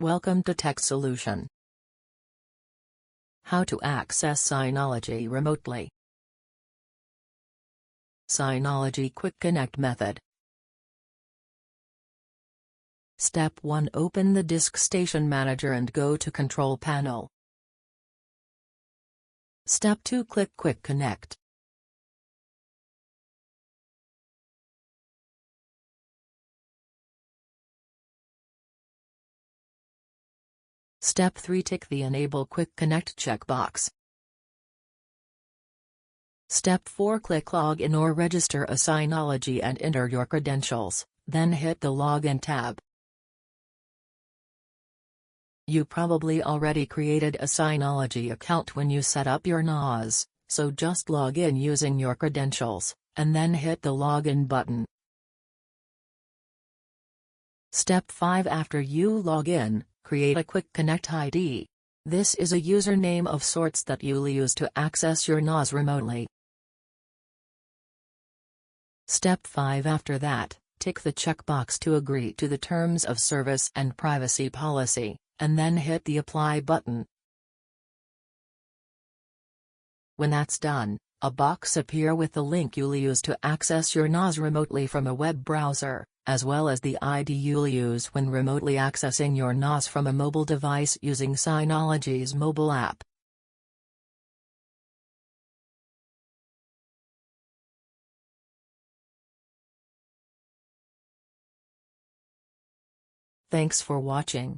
Welcome to Tech Solution. How to access Synology remotely. Synology Quick Connect method. Step 1. Open the Disk Station Manager and go to Control Panel. Step 2. Click Quick Connect. Step 3. Tick the Enable Quick Connect checkbox. Step 4. Click Login or register a Synology and enter your credentials, then hit the Login tab. You probably already created a Synology account when you set up your NAS, so just log in using your credentials, and then hit the Login button. Step 5. After you log in, create a Quick Connect ID. This is a username of sorts that you'll use to access your NAS remotely. Step 5. After that, tick the checkbox to agree to the Terms of Service and Privacy Policy, and then hit the Apply button. When that's done, a box appears with the link you'll use to access your NAS remotely from a web browser, as well as the ID you'll use when remotely accessing your NAS from a mobile device using Synology's mobile app. Thanks for watching.